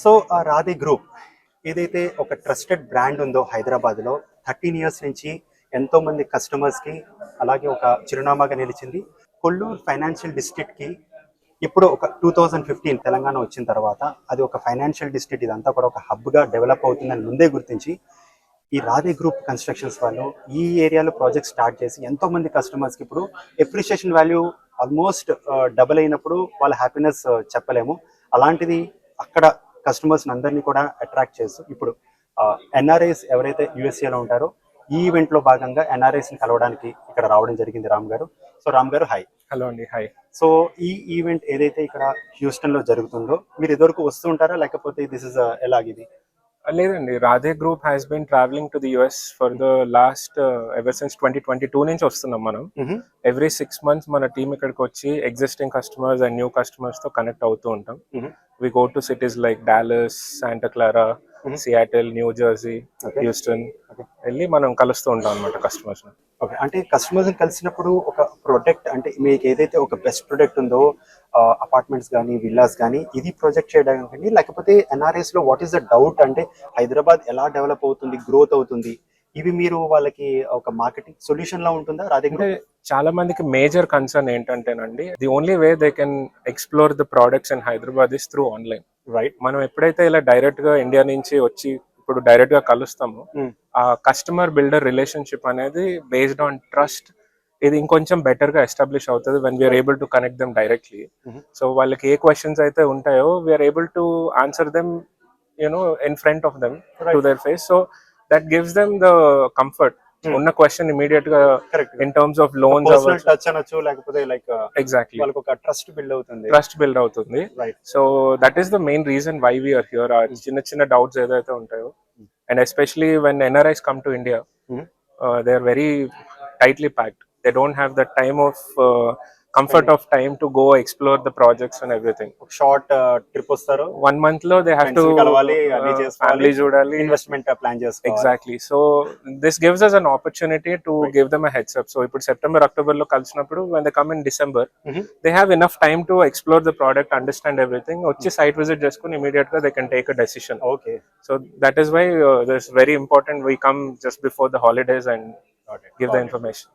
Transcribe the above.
So ఆ Radhe group ఏదైతే ఒక ట్రస్టెడ్ బ్రాండ్ ఉందో హైదరాబాద్లో 13 ఇయర్స్ నుంచి ఎంతో మంది కస్టమర్స్కి అలాగే ఒక చిరునామాగా నిలిచింది. కొల్లూరు ఫైనాన్షియల్ డిస్ట్రిక్ట్కి ఇప్పుడు ఒక 2015 తెలంగాణ వచ్చిన తర్వాత అది ఒక ఫైనాన్షియల్ డిస్ట్రిక్ట్ ఇదంతా కూడా ఒక హబ్గా డెవలప్ అవుతుందని ముందే గుర్తించి ఈ రాధే గ్రూప్ కన్స్ట్రక్షన్స్ వాళ్ళు ఈ ఏరియాలో ప్రాజెక్ట్ స్టార్ట్ చేసి ఎంతో మంది కస్టమర్స్కి ఇప్పుడు ఎప్రిషియేషన్ వాల్యూ ఆల్మోస్ట్ డబుల్ అయినప్పుడు వాళ్ళ హ్యాపీనెస్ చెప్పలేము. అలాంటిది అక్కడ కస్టమర్స్ అందరినీ కూడా అట్రాక్ట్ చేస్తూ ఇప్పుడు ఎన్ఆర్ఐస్ ఎవరైతే యూఎస్ఏలో ఉంటారో ఈ ఈవెంట్లో భాగంగా ఎన్ఆర్ఐస్ని కలవడానికి ఇక్కడ రావడం జరిగింది రామ్ గారు. సో రామ్ గారు హాయ్. హలో అండి, హాయ్. సో ఈ ఈవెంట్ ఏదైతే ఇక్కడ హ్యూస్టన్లో జరుగుతుందో మీరు ఇదివరకు వస్తూ ఉంటారా లేకపోతే దిస్ ఇస్ ఎలాగిది? లేదండి, Radhe group has been traveling to the US for the last ever since 2022 నుంచి వస్తున్నాం మనం. ఎవ్రీ 6 months మన టీం ఇక్కడికి వచ్చి existing customers and new customers తో కనెక్ట్ అవుతూ ఉంటాం. We go to cities like Dallas, Santa Clara, Seattle, New Jersey, Houston వెళ్ళి మనం కలుస్తూ ఉంటాం అనమాట కస్టమర్స్. ఓకే, అంటే కస్టమర్స్ కలిసినప్పుడు ఒక ప్రొడక్ట్ అంటే మీకు ఏదైతే ఒక బెస్ట్ ప్రొడక్ట్ ఉందో అపార్ట్మెంట్స్ కానీ విల్లాస్ కానీ ఇది ప్రొజెక్ట్ చేయడానికి, లేకపోతే ఎన్ఆర్ఎస్ లో వాట్ ఈస్ ద డౌట్ అంటే హైదరాబాద్ ఎలా డెవలప్ అవుతుంది, గ్రోత్ అవుతుంది, ఇవి మీరు వాళ్ళకి ఒక మార్కెటింగ్ సొల్యూషన్ లా ఉంటుందా రాధే? చాలా మందికి మేజర్ కన్సర్న్ ఏంటంటేనండి, the only way they can explore the products in Hyderabad is through online. Right. మనం ఎప్పుడైతే ఇలా డైరెక్ట్ గా ఇండియా నుంచి వచ్చి ఇప్పుడు డైరెక్ట్ గా కలుస్తాము, ఆ కస్టమర్ బిల్డర్ రిలేషన్షిప్ అనేది బేస్డ్ ఆన్ ట్రస్ట్ ఇది ఇంకొంచెం బెటర్ గా ఎస్టాబ్లిష్ అవుతుంది when we are able to connect them directly. So వాళ్ళకి ఏ క్వశ్చన్స్ అయితే ఉంటాయో we are able to answer them in front of them to their face. So that gives them the comfort. ఉన్న question immediate గా in terms of loans touch అనొచ్చు, లేకపోతే like exactly వాళ్ళకి ఒక ట్రస్ట్ బిల్డ్ అవుతుంది. So that is the main reason why we are here. చిన్న చిన్న doubts ఏదైతే ఉంటాయో, and especially when NRIs come to India, they are very tightly packed. They don't have the time of comfort of time to go explore the projects and everything. Short trip vastaru, 1 month lo they have to kalavali, family chudali, investment plan chesukovali. Exactly. So this gives us an opportunity to give them a heads up. So ipudu September October lo kalusinappudu, when they come in December, they have enough time to explore the product, understand everything, వచ్చి site visit చేసుకుని immediate గా they can take a decision. Okay. So that is why this very important we come just before the holidays and give the information.